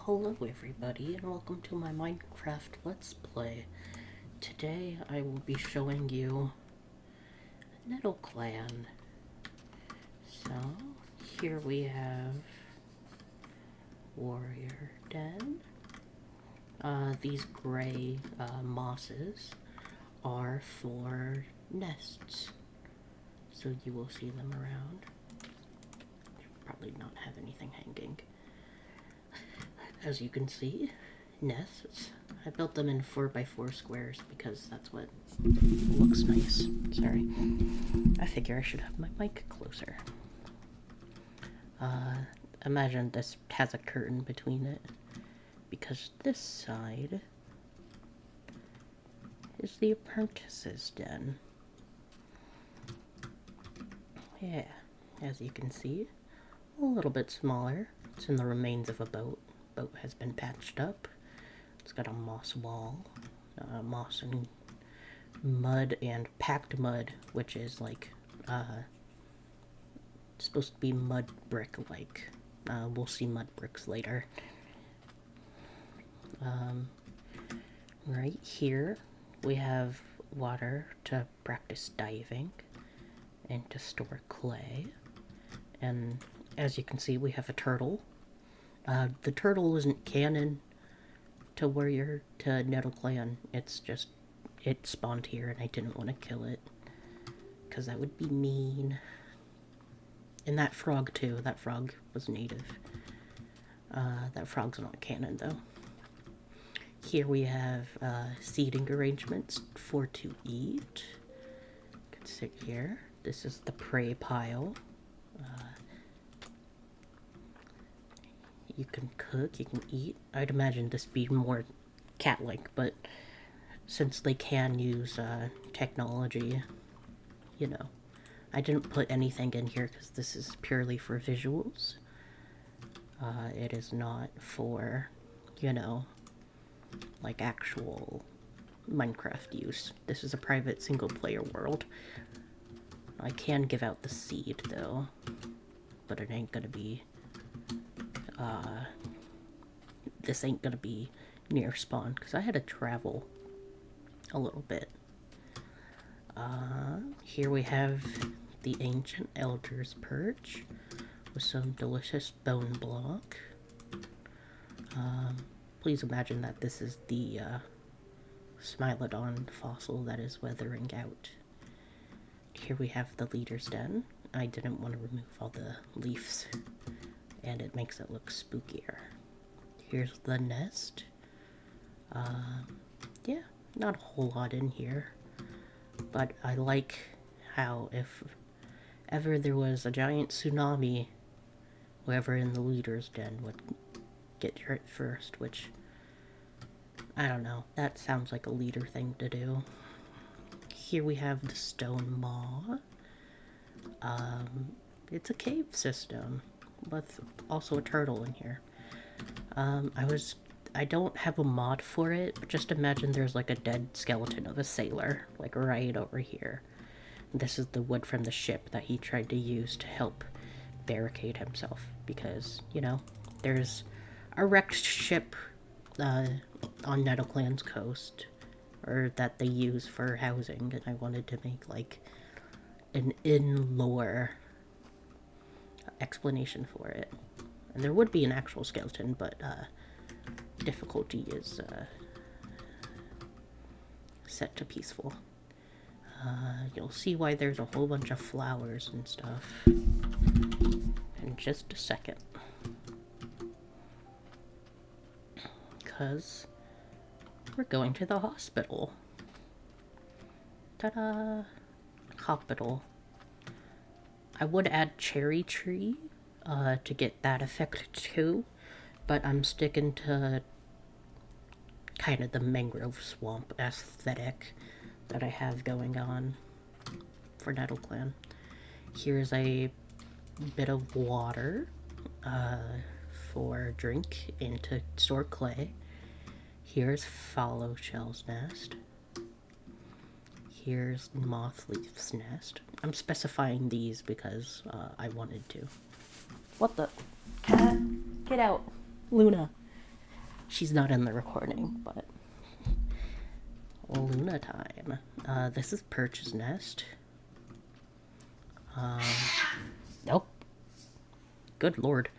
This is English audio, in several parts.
Hello everybody and welcome to my Minecraft Let's Play. Today I will be showing you Nettleclan. So, here we have Warrior Den. These gray mosses are for nests, so you will see them around. Probably not have anything hanging. As you can see, nests. I built them in 4x4 squares because that's what looks nice. Sorry. I figure I should have my mic closer. Imagine this has a curtain between it because this side is the apprentice's den. Yeah, as you can see, a little bit smaller. It's in the remains of a boat. Boat has been patched up. It's got a moss wall, moss and mud and packed mud, which is like supposed to be mud brick like. We'll see mud bricks later. Right here we have water to practice diving and to store clay. And as you can see, we have a turtle. The turtle isn't canon to Nettleclan. It's just, it spawned here and I didn't want to kill it, because that would be mean. And that frog too, that frog was native. That frog's not canon though. Here we have seating arrangements for to eat. You can sit here. This is the prey pile. You can cook, you can eat. I'd imagine this be more cat-like, but since they can use technology, you know. I didn't put anything in here because this is purely for visuals. It is not for, you know, like actual Minecraft use. This is a private single-player world. I can give out the seed, though, but it ain't gonna be this ain't gonna be near spawn because I had to travel a little bit. Here we have the ancient elder's perch with some delicious bone block. Please imagine that this is the Smilodon fossil that is weathering out. Here we have the leader's den. I didn't want to remove all the leaves, and it makes it look spookier. Here's the nest. Yeah, not a whole lot in here, but I like how if ever there was a giant tsunami, whoever in the leader's den would get hurt first, which, I don't know, that sounds like a leader thing to do. Here we have the stone maw. It's a cave system with also a turtle in here. I don't have a mod for it, but just imagine there's like a dead skeleton of a sailor, like right over here. This is the wood from the ship that he tried to use to help barricade himself, because, you know, there's a wrecked ship on Nettleclan's coast, or that they use for housing, and I wanted to make like an in-lore explanation for it. And there would be an actual skeleton, but difficulty is set to peaceful. You'll see why there's a whole bunch of flowers and stuff in just a second. Because we're going to the hospital. Ta-da! Hospital. I would add cherry tree to get that effect too, but I'm sticking to kind of the mangrove swamp aesthetic that I have going on for Nettleclan. Here's a bit of water for drink and to store clay. Here's fallow shell's nest. Here's mothleaf's nest. I'm specifying these because I wanted to. What the? Cat? Get out. Luna. She's not in the recording, but Luna time. This is Perch's nest. Nope. Good lord.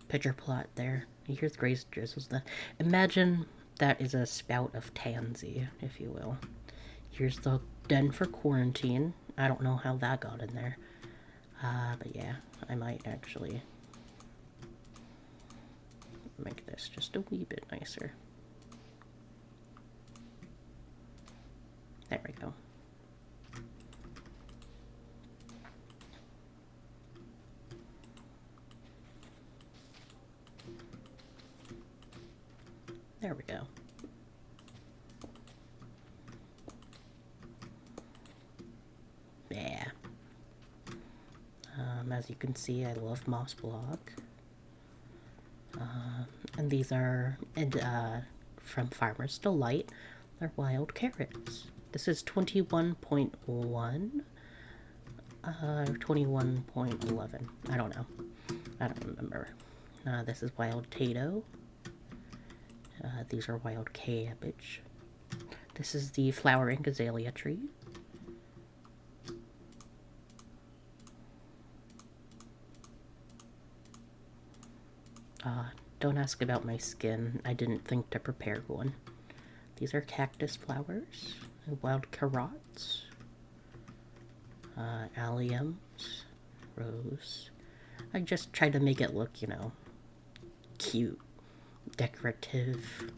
Picture plot there. Here's Grace Drizzle's the. Imagine that is a spout of tansy, if you will. Here's the den for quarantine. I don't know how that got in there. But yeah, I might actually make this just a wee bit nicer. There we go. There we go. Yeah. As you can see, I love Moss Block. And these are from Farmer's Delight. They're wild carrots. This is 21.1 or 21.11. I don't know. I don't remember. This is wild potato. These are wild cabbage. This is the flowering azalea tree. Don't ask about my skin. I didn't think to prepare one. These are cactus flowers, wild carrots, alliums, rose. I just tried to make it look, you know, cute, decorative,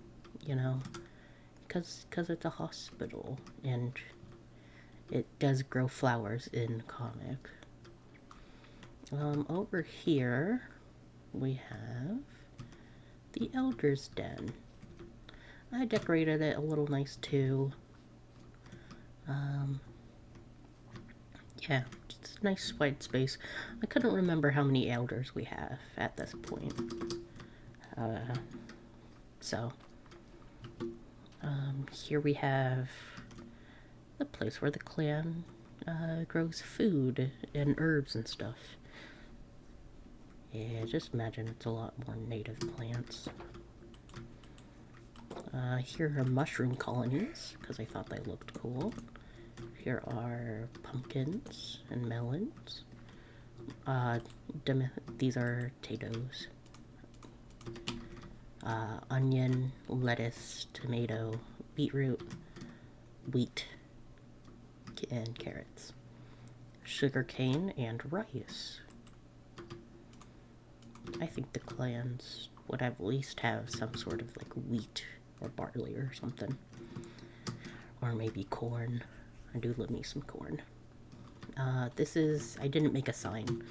you know, because it's a hospital and it does grow flowers in comic. Over here we have the Elder's Den. I decorated it a little nice too. Yeah, it's a nice wide space. I couldn't remember how many elders we have at this point. Here we have the place where the clan grows food and herbs and stuff. Yeah, just imagine it's a lot more native plants. Here are mushroom colonies, because I thought they looked cool. Here are pumpkins and melons. These are potatoes. Onion, lettuce, tomato, beetroot, wheat, and carrots. Sugarcane and rice. I think the clans would at least have some sort of like wheat or barley or something. Or maybe corn. I do love me some corn. This is, I didn't make a sign,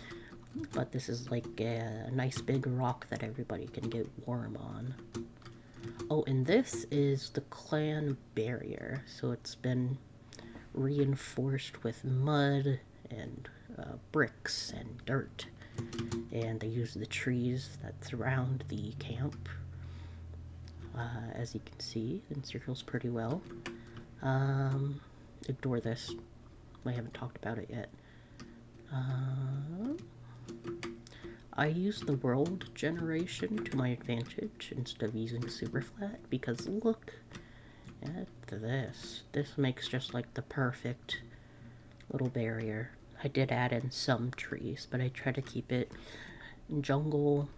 but this is like a nice big rock that everybody can get warm on. Oh, and this is the clan barrier. So it's been reinforced with mud and bricks and dirt. And they use the trees that surround the camp. As you can see, it encircles pretty well. Ignore this. I haven't talked about it yet. I use the world generation to my advantage instead of using super flat because look at this. This makes just like the perfect little barrier. I did add in some trees, but I try to keep it jungle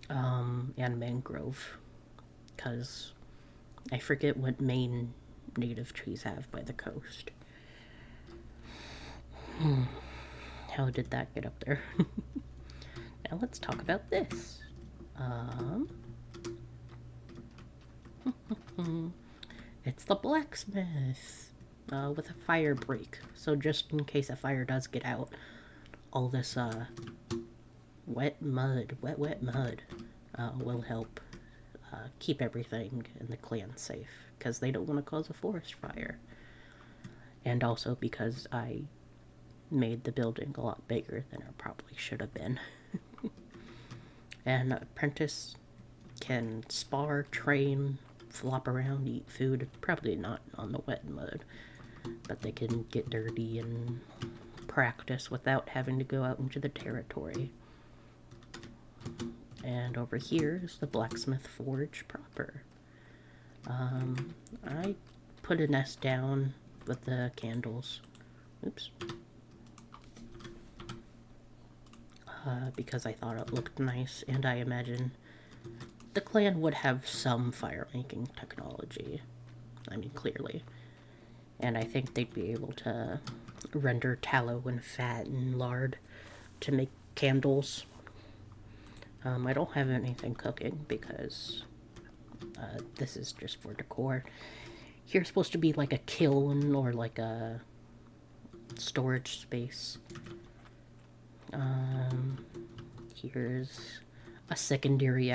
and mangrove because I forget what main native trees have by the coast. How did that get up there? Now let's talk about this. It's the blacksmith with a fire break. So just in case a fire does get out, all this wet mud will help keep everything in the clan safe because they don't want to cause a forest fire. And also because I made the building a lot bigger than it probably should have been. And apprentice can spar, train, flop around, eat food. Probably not on the wet mud, but they can get dirty and practice without having to go out into the territory. And over here is the blacksmith forge proper. I put a nest down with the candles. Oops. Because I thought it looked nice, and I imagine the clan would have some fire making technology. I mean, clearly. And I think they'd be able to render tallow and fat and lard to make candles. I don't have anything cooking because this is just for decor. Here's supposed to be like a kiln or like a storage space. Here's a secondary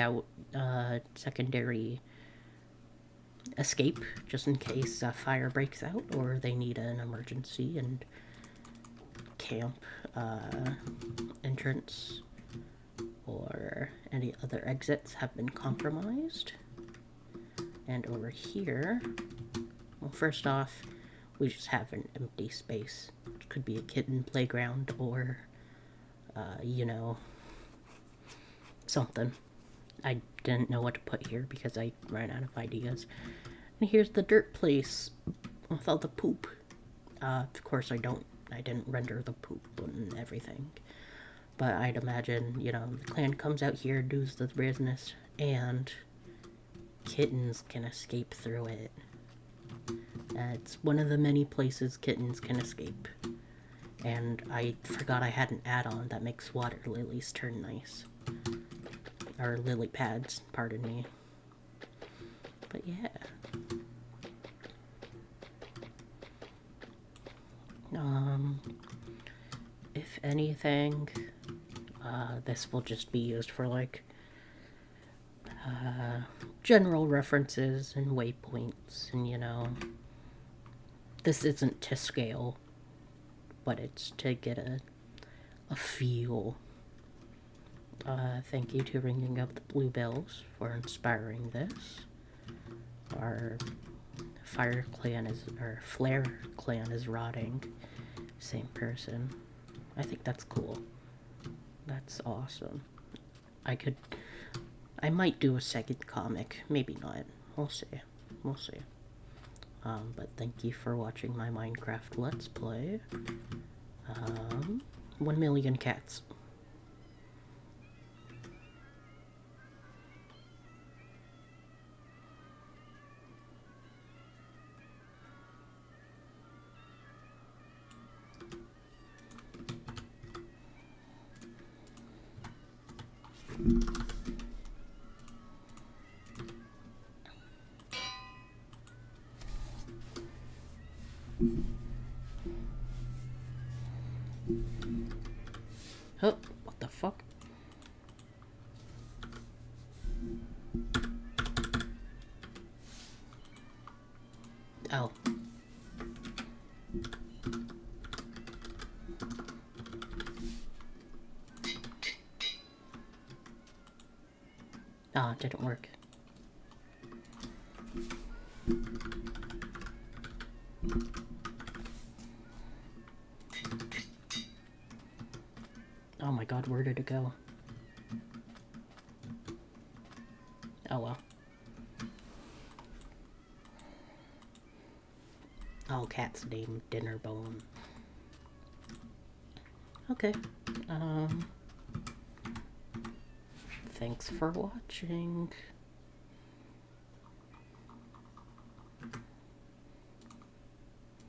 escape, just in case a fire breaks out or they need an emergency and camp entrance or any other exits have been compromised. And over here, well, first off, we just have an empty space. It could be a kitten playground or, you know, something. I didn't know what to put here because I ran out of ideas. And here's the dirt place with all the poop. Of course, I didn't render the poop and everything. But I'd imagine, you know, the clan comes out here, does the business, and kittens can escape through it. It's one of the many places kittens can escape. And I forgot I had an add-on that makes water lilies turn nice. Or lily pads, pardon me. But yeah. If anything, this will just be used for like general references and waypoints, and you know, this isn't to scale, but it's to get a feel. Thank you to Ringing Up the Bluebells for inspiring this. Our Flare clan is rotting. Same person. I think that's cool. That's awesome. I might do a second comic. Maybe not. We'll see. We'll see. But thank you for watching my Minecraft Let's Play. 1 million cats. Oh, what the fuck? Oh. Ah, it didn't work. Oh my god, where did it go? Oh well. Oh, cat's named Dinnerbone. Okay. Thanks for watching.